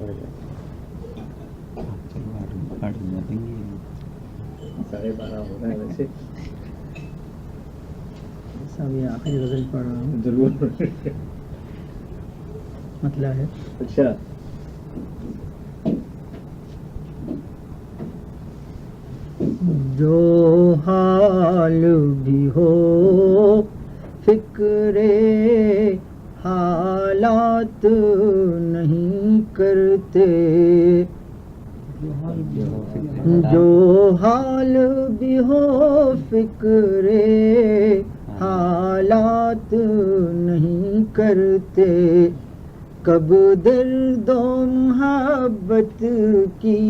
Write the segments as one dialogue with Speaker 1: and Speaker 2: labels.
Speaker 1: 12:30 ہو رہا ہے ویسے.
Speaker 2: صاحب یہ آخری غزل پڑھ رہا ہوں.
Speaker 1: ضرور.
Speaker 2: مطلب ہے
Speaker 1: اچھا.
Speaker 2: جو حال بھی ہو فکر حالات نہیں کرتے. جو حال بھی ہو فکر حالات نہیں کرتے. کب درد و محبت کی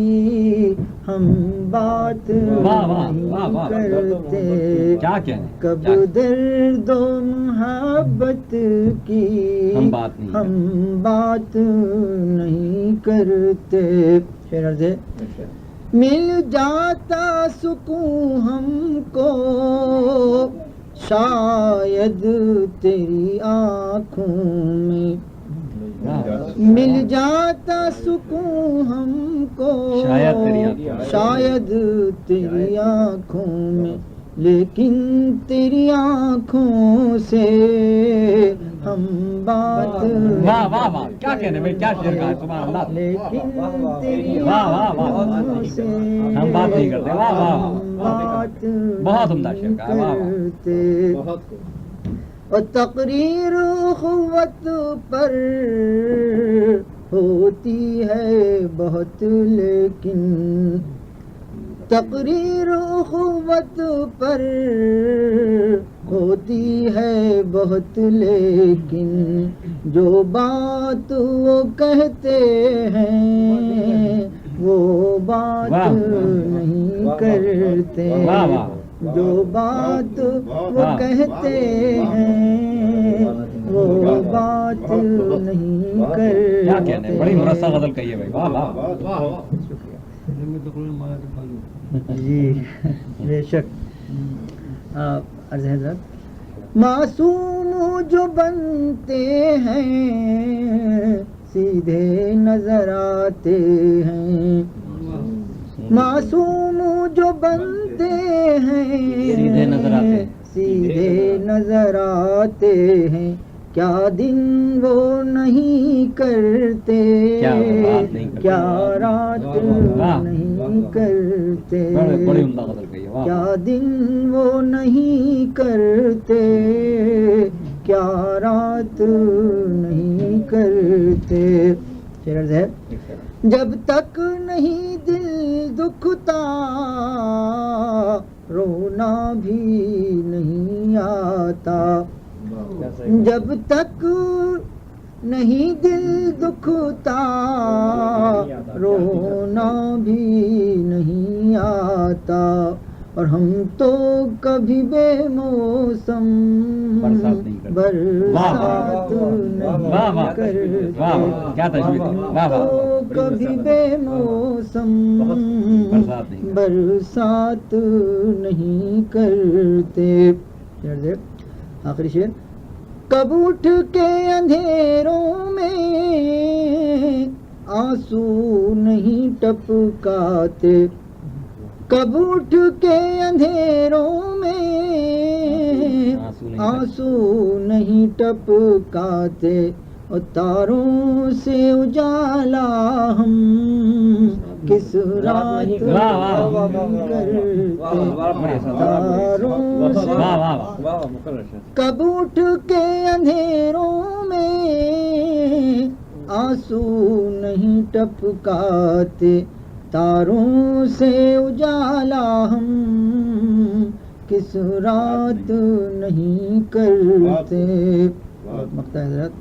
Speaker 2: ہم بات نہیں کرتے. کب درد و محبت کی ہم بات نہیں کرتے. شعر عرض ہے. مل جاتا سکون ہم کو شاید تیری آنکھوں میں. مل جاتا سکون ہم کو شاید تیری آنکھوں میں. لیکن تیری آنکھوں سے ہم بات
Speaker 3: کیا کہنے میں کیا شعر کہا سبحان اللہ.
Speaker 2: لیکن تیری آنکھوں سے
Speaker 3: ہم بات نہیں کرتے.
Speaker 2: بات
Speaker 3: بہت عمدہ شعر کہا.
Speaker 2: کرتے. اور تقریر اخوت پر ہوتی ہے بہت لیکن. تقریر اخوت پر ہوتی ہے بہت لیکن. جو بات وہ کہتے ہیں وہ بات نہیں کرتے. جو بات وہ کہتے ہیں وہ بات نہیں کرتے.
Speaker 3: بڑی مرصع غزل کہی ہے بھائی. واہ واہ.
Speaker 2: جی بے شک. عرض حضرت معصوم جو بنتے ہیں سیدھے نظر آتے ہیں. معصوم جو بنتے ہیں سیدھے نظر آتے ہیں. کیا دن وہ نہیں کرتے کیا رات نہیں کرتے. کیا دن وہ نہیں کرتے کیا رات نہیں کرتے. شعر ہے. جب تک نہیں دل دکھتا رونا بھی نہیں آتا. جب تک نہیں دل دکھتا رونا بھی نہیں آتا. اور ہم تو کبھی بے موسم برسات نہیں کرتے. تو کبھی بے موسم برسات نہیں کرتے. آخری شعر. کب اٹھ کے اندھیروں میں آنسو نہیں ٹپکاتے. کب اٹھ کے اندھیروں میں آنسو نہیں ٹپکاتے. اور تاروں سے اجالا ہم کس رات کرتے. تاروں سے کب اٹھ کے اندھیروں میں آنسو نہیں ٹپکاتے. تاروں سے اجالا ہم کس رات نہیں کرتے. مقطع حضرت.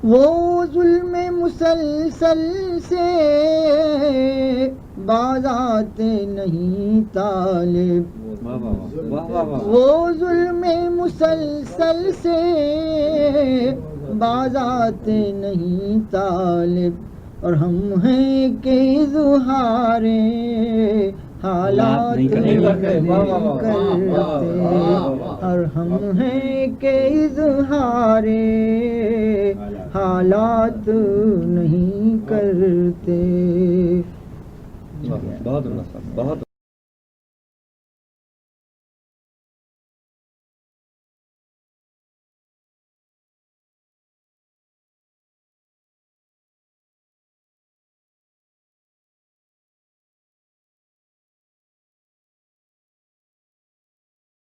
Speaker 2: وہ ظلم مسلسل سے باز آتے نہیں طالب. وہ ظلم مسلسل سے باز آتے نہیں طالب. اور ہم ہیں کہ اظہار حالات نہیں کرتے. اور ہم ہیں کہ اظہار حالات نہیں کرتے.
Speaker 1: بہت اللہ صاحب بہت